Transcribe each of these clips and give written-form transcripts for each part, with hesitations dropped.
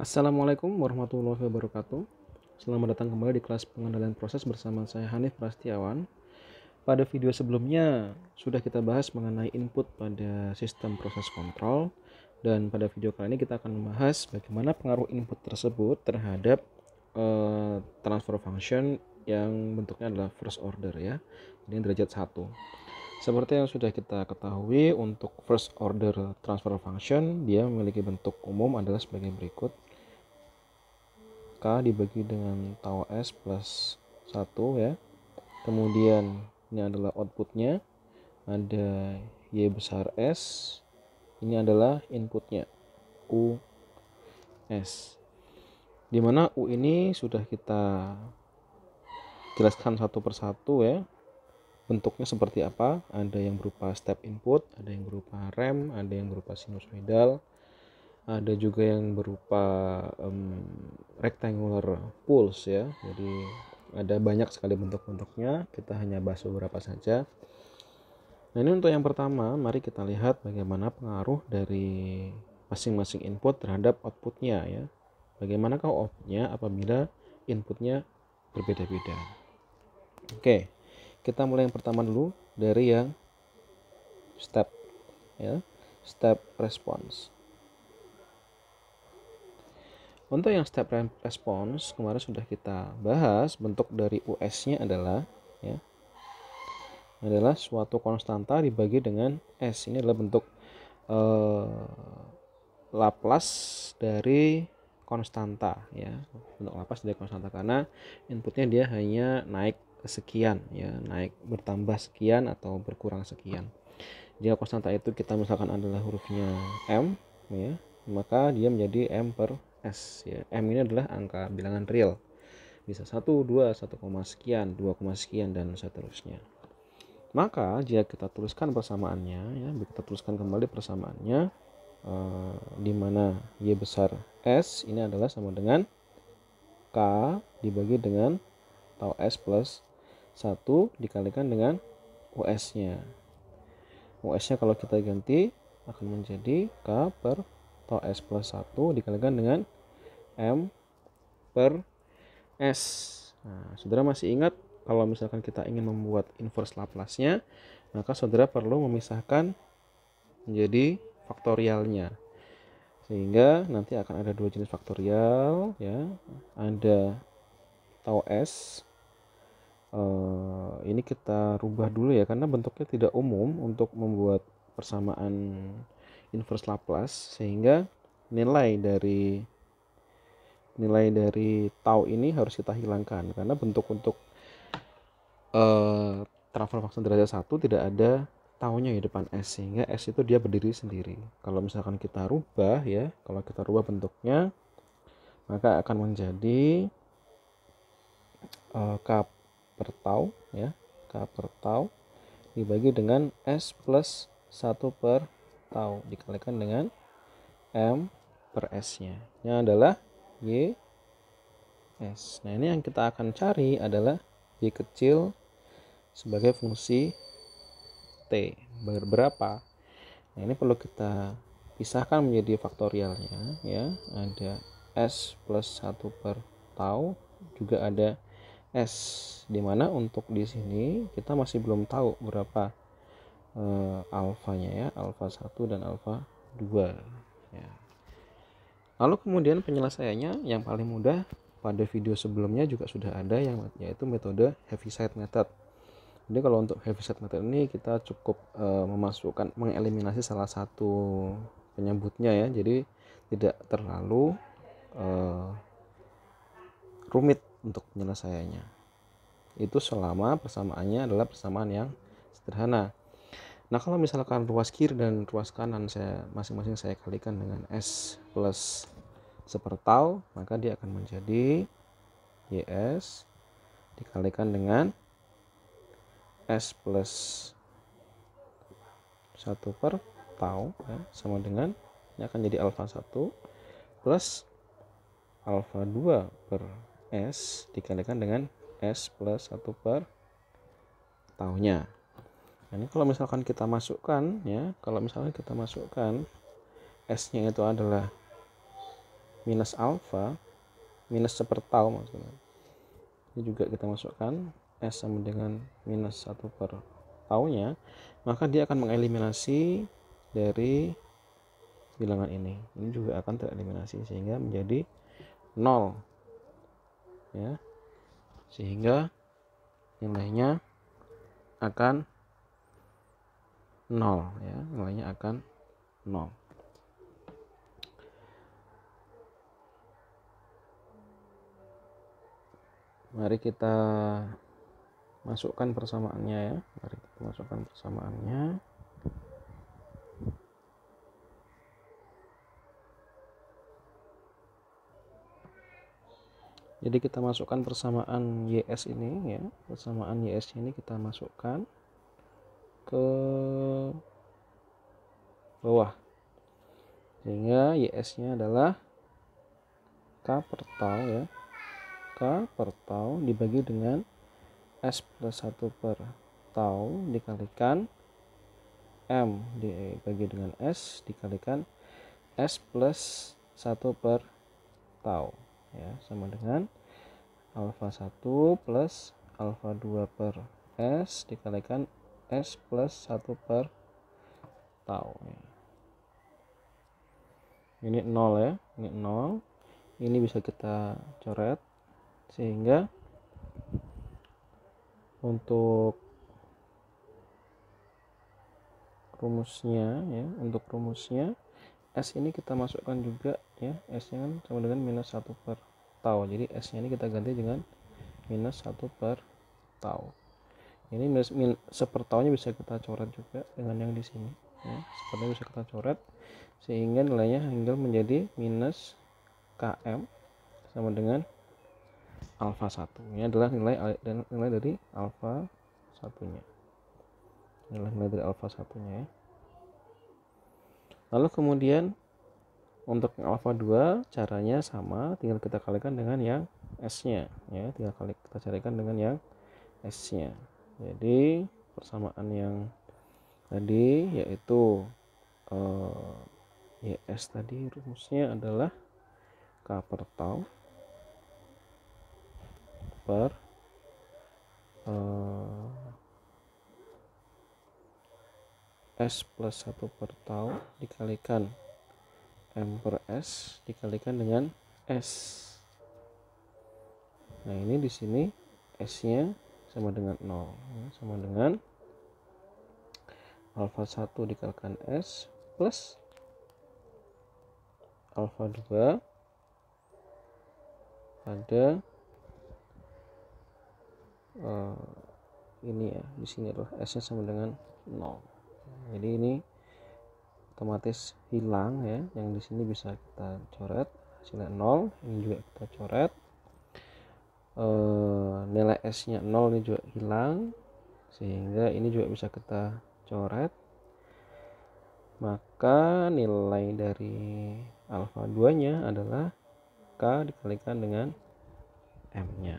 Assalamualaikum warahmatullahi wabarakatuh. Selamat datang kembali di kelas pengendalian proses bersama saya Hanif Prastiawan. Pada video sebelumnya sudah kita bahas mengenai input pada sistem proses kontrol, dan pada video kali ini kita akan membahas bagaimana pengaruh input tersebut terhadap transfer function yang bentuknya adalah first order ya. Ini derajat 1. Seperti yang sudah kita ketahui, untuk first order transfer function dia memiliki bentuk umum adalah sebagai berikut. K dibagi dengan tau S plus 1 ya. Kemudian ini adalah outputnya, ada Y besar S. Ini adalah inputnya, U S. Dimana U ini sudah kita jelaskan satu persatu ya. Bentuknya seperti apa, ada yang berupa step input, ada yang berupa rem, ada yang berupa sinusoidal, ada juga yang berupa rectangular pulse ya. Jadi ada banyak sekali bentuk-bentuknya, kita hanya bahas beberapa saja. Nah, ini untuk yang pertama, mari kita lihat bagaimana pengaruh dari masing-masing input terhadap outputnya ya. Bagaimanakah outputnya apabila inputnya berbeda-beda. Oke, kita mulai yang pertama dulu dari yang step ya, step response. Untuk yang step response kemarin sudah kita bahas, bentuk dari US-nya adalah ya, adalah suatu konstanta dibagi dengan S. Ini adalah bentuk Laplace dari konstanta ya, bentuk Laplace dari konstanta karena inputnya dia hanya naik sekian ya, naik bertambah sekian atau berkurang sekian. Jika konstanta itu kita misalkan adalah hurufnya M ya, maka dia menjadi M per S ya. M ini adalah angka bilangan real, bisa 1, 2, 1, sekian, 2, sekian, dan seterusnya. Maka jika kita tuliskan persamaannya ya, kita tuliskan kembali persamaannya, di mana Y besar S ini adalah sama dengan K dibagi dengan tau S plus 1 dikalikan dengan US-nya. US-nya kalau kita ganti akan menjadi K per tau S plus 1 dikalikan dengan M per S. Nah, saudara masih ingat kalau misalkan kita ingin membuat inverse Laplace-nya, maka saudara perlu memisahkan menjadi faktorialnya. Sehingga nanti akan ada dua jenis faktorial ya. Ada tau S. Ini kita rubah dulu ya karena bentuknya tidak umum untuk membuat persamaan inverse Laplace, sehingga nilai dari tau ini harus kita hilangkan karena bentuk untuk transfer function derajat 1 tidak ada taunya di depan S, sehingga S itu dia berdiri sendiri. Kalau misalkan kita rubah ya, kalau kita rubah bentuknya, maka akan menjadi K per tau ya, K per tau dibagi dengan S plus 1 per tau dikalikan dengan M per S-nya. Ini adalah Y S. Nah, ini yang kita akan cari adalah Y kecil sebagai fungsi T berapa. Nah, ini perlu kita pisahkan menjadi faktorialnya ya. Ada S plus 1 per tau, juga ada S, dimana untuk di sini kita masih belum tahu berapa alfanya ya, alfa 1 dan alfa 2 ya. Lalu kemudian penyelesaiannya yang paling mudah, pada video sebelumnya juga sudah ada, yaitu metode Heaviside Method. Jadi kalau untuk Heaviside Method ini kita cukup mengeliminasi salah satu penyebutnya ya, jadi tidak terlalu rumit untuk penyelesaiannya. Itu selama persamaannya adalah persamaan yang sederhana. Nah, kalau misalkan ruas kiri dan ruas kanan masing-masing saya kalikan dengan S plus sepertau, maka dia akan menjadi YS dikalikan dengan S plus 1 per tau ya, sama dengan, ini akan jadi alfa 1 plus alfa 2 per S dikalikan dengan S plus 1 per taunya. Nah, ini kalau misalkan kita masukkan ya, S-nya itu adalah minus alfa, minus sepertau maksudnya, ini juga kita masukkan S sama dengan minus 1 per taunya, maka dia akan mengeliminasi dari bilangan ini juga akan tereliminasi sehingga menjadi 0 ya, sehingga nilainya akan 0 ya, nilainya akan 0. Mari kita masukkan persamaannya ya. Mari kita masukkan persamaannya. Jadi kita masukkan persamaan YS ini ya. Persamaan YS ini kita masukkan ke bawah. Sehingga YS-nya adalah K per tau ya. K per tau dibagi dengan S plus 1 per tau dikalikan M dibagi dengan S dikalikan S plus 1 per tau ya, sama dengan alfa 1 plus alfa 2 per S dikalikan S plus 1 per tau ya. Ini 0 ya, ini 0. Ini bisa kita coret sehingga untuk rumusnya ya, untuk rumusnya S ini kita masukkan juga ya, S nya kan sama dengan minus 1 per tau, jadi S nya ini kita ganti dengan minus 1 per tau. Ini sepertaunya bisa kita coret juga dengan yang di sini ya, sepertinya bisa kita coret sehingga nilainya tinggal menjadi minus km sama dengan alfa 1. Ini adalah nilai dari alfa satunya. Nilai dari alfa satunya ya. Lalu kemudian untuk yang alfa 2 caranya sama, tinggal kita kalikan dengan yang S-nya ya, tinggal kita carikan dengan yang S-nya. Jadi persamaan yang tadi yaitu YS tadi rumusnya adalah K per tau per S plus 1 per tau dikalikan M per S dikalikan dengan S. Nah, ini di sini S-nya sama dengan 0, sama dengan alfa 1 dikalikan S plus alfa 2 pada ini ya, di sini adalah S-nya sama dengan 0. Jadi ini otomatis hilang ya, yang di sini bisa kita coret hasilnya 0, ini juga kita coret. Nilai S-nya 0 ini juga hilang sehingga ini juga bisa kita coret. Maka nilai dari alfa 2 nya adalah K dikalikan dengan M nya.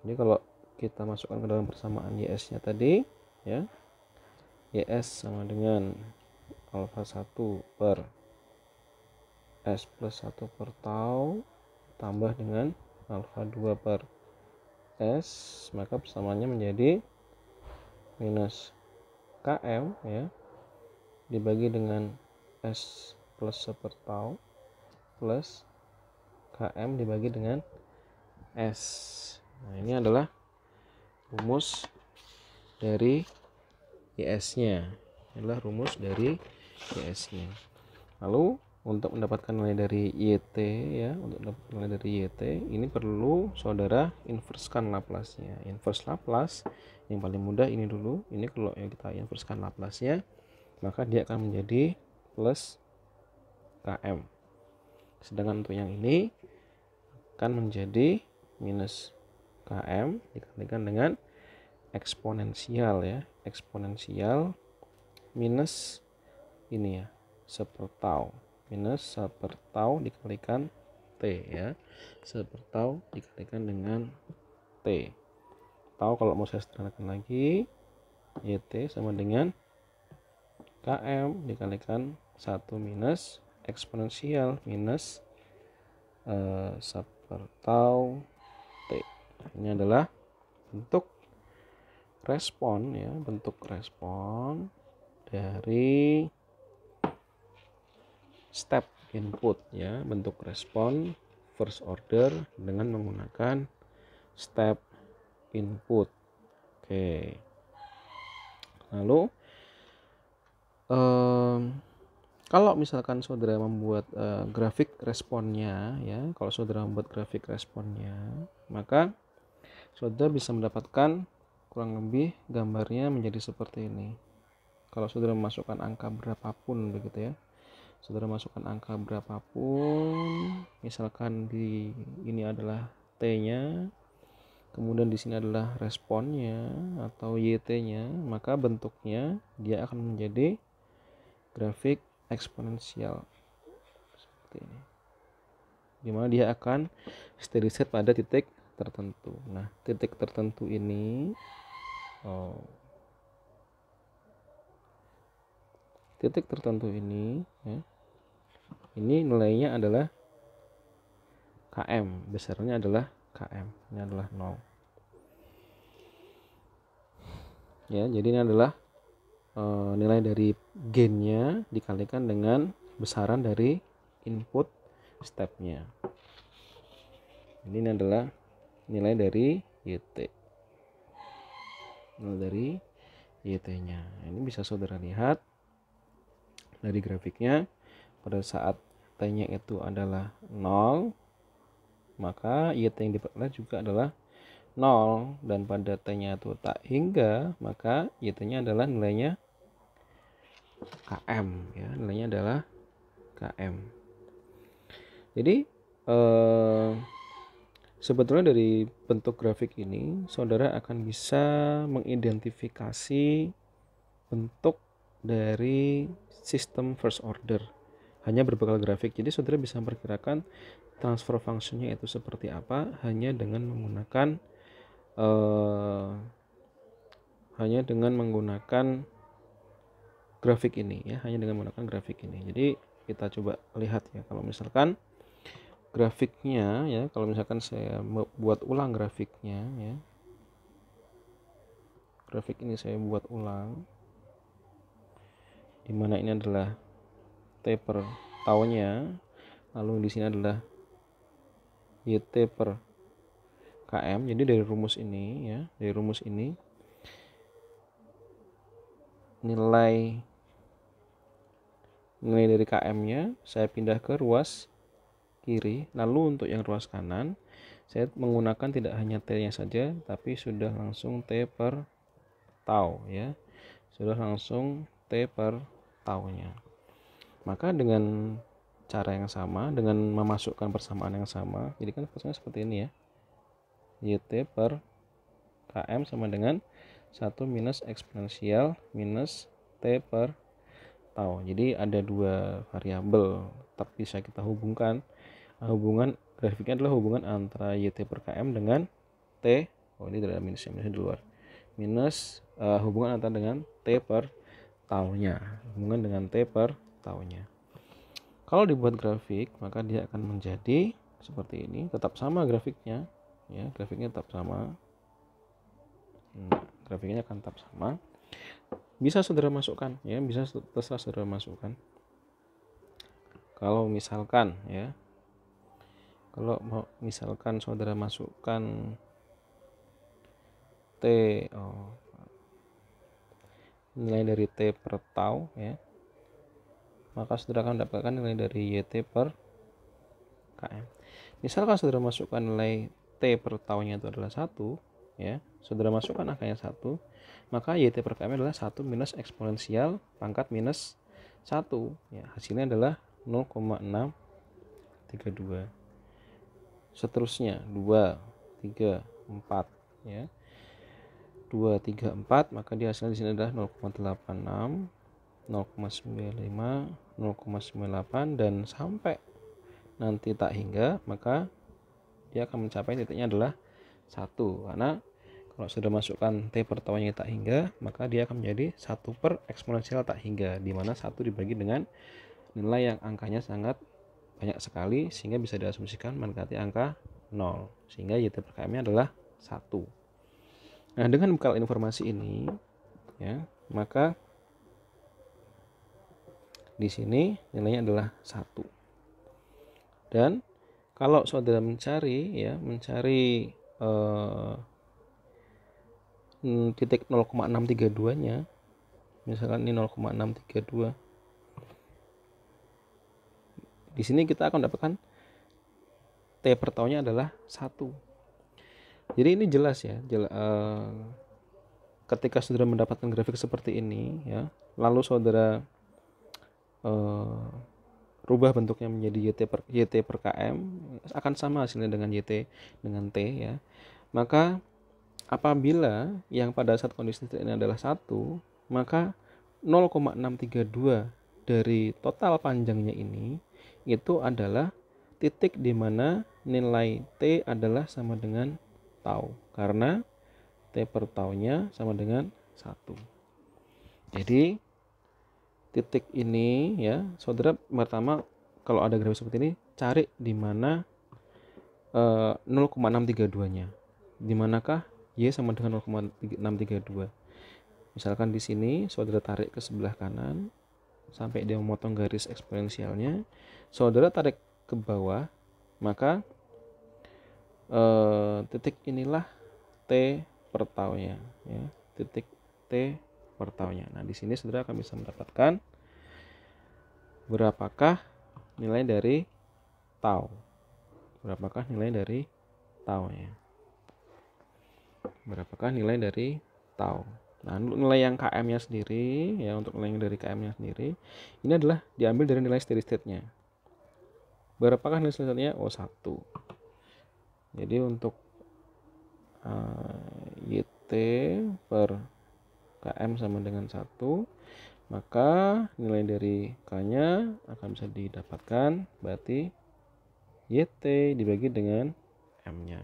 Jadi kalau kita masukkan ke dalam persamaan YS nya tadi ya, YS sama dengan alfa 1 per S plus 1 per tau tambah dengan alfa 2 per S, maka persamaannya menjadi minus KM ya dibagi dengan S plus 1 per tau plus KM dibagi dengan S. Nah, ini adalah rumus dari YS-nya. Adalah rumus dari YS-nya. Lalu untuk mendapatkan nilai dari YT ya, untuk mendapatkan nilai dari YT ini perlu saudara inverskan Laplace-nya. Inverse Laplace yang paling mudah ini dulu. Ini kalau yang kita inverskan Laplace-nya, maka dia akan menjadi plus KM. Sedangkan untuk yang ini akan menjadi minus KM dikalikan dengan eksponensial ya, eksponensial minus ini ya, sepertau, minus sepertau dikalikan T ya, sepertau dikalikan dengan T. Tau kalau mau saya sederhanakan lagi, YT sama dengan KM dikalikan 1 minus eksponensial minus sub per tau T. Ini adalah bentuk respon ya, bentuk respon dari step input ya, bentuk respon first order dengan menggunakan step input. Oke. Lalu kalau misalkan saudara membuat grafik responnya ya, kalau saudara membuat grafik responnya, maka saudara bisa mendapatkan kurang lebih gambarnya menjadi seperti ini. Kalau saudara memasukkan angka berapapun begitu ya, saudara masukkan angka berapapun, misalkan di ini adalah T-nya, kemudian di sini adalah responnya atau YT-nya, maka bentuknya dia akan menjadi grafik eksponensial seperti ini, dimana dia akan steady state pada titik tertentu. Nah, titik tertentu ini titik tertentu ini ya, ini nilainya adalah km, besarnya adalah km, ini adalah 0 ya. Jadi ini adalah nilai dari gainnya dikalikan dengan besaran dari input stepnya. Ini adalah nilai dari YT, nilai dari YT-nya. Ini bisa saudara lihat dari grafiknya. Pada saat T-nya itu adalah 0, maka YT yang diperoleh juga adalah 0, dan pada T-nya itu tak hingga, maka YT-nya adalah nilainya km ya, nilainya adalah km. Jadi sebetulnya dari bentuk grafik ini saudara akan bisa mengidentifikasi bentuk dari sistem first order hanya berbekal grafik. Jadi saudara bisa memperkirakan transfer functionnya itu seperti apa hanya dengan menggunakan grafik ini ya, hanya dengan menggunakan grafik ini. Jadi kita coba lihat ya, kalau misalkan grafiknya ya, kalau misalkan saya buat ulang grafiknya ya, grafik ini saya buat ulang, dimana ini adalah T per taunya, lalu di sini adalah YT per km. Jadi dari rumus ini ya, dari rumus ini nilai dari km-nya saya pindah ke ruas kiri. Lalu untuk yang ruas kanan saya menggunakan tidak hanya T-nya saja, tapi sudah langsung T per tau ya, sudah langsung T per taunya. Maka dengan cara yang sama, dengan memasukkan persamaan yang sama, jadi kan persamaan seperti ini ya, YT per km sama dengan 1 minus eksponensial minus T per tau. Jadi ada dua variabel, tapi bisa kita hubungkan. Hubungan grafiknya adalah hubungan antara YT per km dengan T. Ini tidak ada minusnya di luar. Minus hubungan antara dengan T per taunya. Hubungan dengan T per taunya. Kalau dibuat grafik, maka dia akan menjadi seperti ini. Tetap sama grafiknya. Ya, grafiknya tetap sama. Grafiknya akan tetap sama. Bisa saudara masukkan ya, bisa terserah saudara masukkan. Kalau misalkan ya, kalau misalkan saudara masukkan nilai dari T per tau ya, maka saudara akan mendapatkan nilai dari YT per km. Misalkan saudara masukkan nilai T per taunya itu adalah 1 ya, saudara masukkan angkanya 1, maka YT per km adalah 1 minus eksponensial pangkat minus 1 ya, hasilnya adalah 0,632. Seterusnya 2, 3, 4 ya, 2, 3, 4, maka dia hasilnya di sini adalah 0,86, 0,95, 0,98, dan sampai nanti tak hingga, maka dia akan mencapai titiknya adalah 1. Karena kalau sudah masukkan T per taunya tak hingga, maka dia akan menjadi 1 per eksponensial tak hingga, di mana 1 dibagi dengan nilai yang angkanya sangat banyak sekali sehingga bisa diasumsikan mendekati angka 0, sehingga YT per KM-nya adalah 1. Nah, dengan bekal informasi ini ya, maka di sini nilainya adalah 1. Dan kalau saudara mencari titik 0,632-nya, misalkan ini 0,632, di sini kita akan mendapatkan T per taunya adalah 1. Jadi ini jelas ya, ketika saudara mendapatkan grafik seperti ini ya, lalu saudara rubah bentuknya menjadi YT per KM, akan sama hasilnya dengan YT dengan T ya. Maka apabila yang pada saat kondisi ini adalah 1, maka 0,632 dari total panjangnya ini itu adalah titik di mana nilai T adalah sama dengan tau, karena T per taunya sama dengan 1. Jadi titik ini ya, saudara pertama kalau ada grafik seperti ini cari di mana 0,632-nya. Di manakah Y sama dengan 0,632? Misalkan di sini saudara tarik ke sebelah kanan sampai dia memotong garis eksponensialnya, saudara tarik ke bawah, maka titik inilah T per taunya ya, titik T per taunya. Nah, di sini saudara akan bisa mendapatkan berapakah nilai dari tau. Berapakah nilai dari tau ya? Berapakah nilai dari tau? Nah, untuk nilai yang KM-nya sendiri ya, untuk nilai yang dari KM-nya sendiri ini adalah diambil dari nilai steady state-nya. Berapakah nilai steady state-nya? Oh, 1. Jadi untuk YT per KM sama dengan 1, maka nilai dari K-nya akan bisa didapatkan berarti YT dibagi dengan M-nya,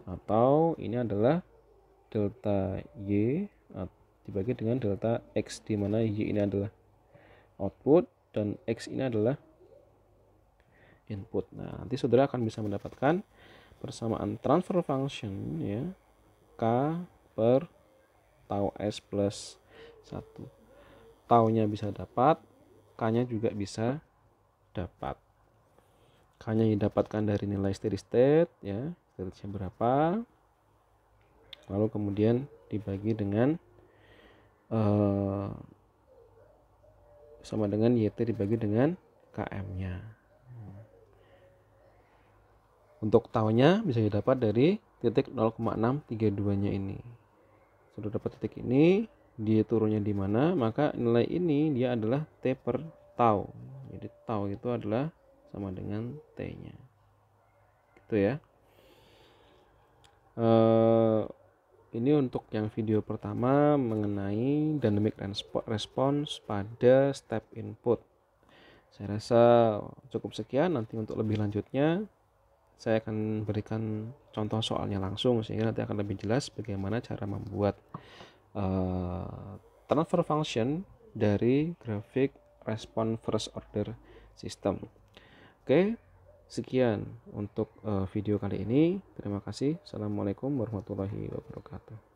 atau ini adalah delta Y dibagi dengan delta X, di mana Y ini adalah output dan X ini adalah input. Nah, nanti saudara akan bisa mendapatkan persamaan transfer function ya, K per tau S plus 1. Taunya bisa dapat, K-nya juga bisa dapat. K-nya didapatkan dari nilai steady state ya, steady state berapa, lalu kemudian dibagi dengan sama dengan YT dibagi dengan KM-nya. Untuk taunya bisa didapat dari titik 0,632-nya ini. Sudah dapat titik ini, dia turunnya di mana, maka nilai ini dia adalah T per tau. Jadi tau itu adalah sama dengan T-nya. Gitu ya. Ini untuk yang video pertama mengenai dynamic response pada step input. Saya rasa cukup sekian. Nanti untuk lebih lanjutnya saya akan berikan contoh soalnya langsung, sehingga nanti akan lebih jelas bagaimana cara membuat transfer function dari grafik respon first order system. Oke, sekian untuk video kali ini. Terima kasih. Assalamualaikum warahmatullahi wabarakatuh.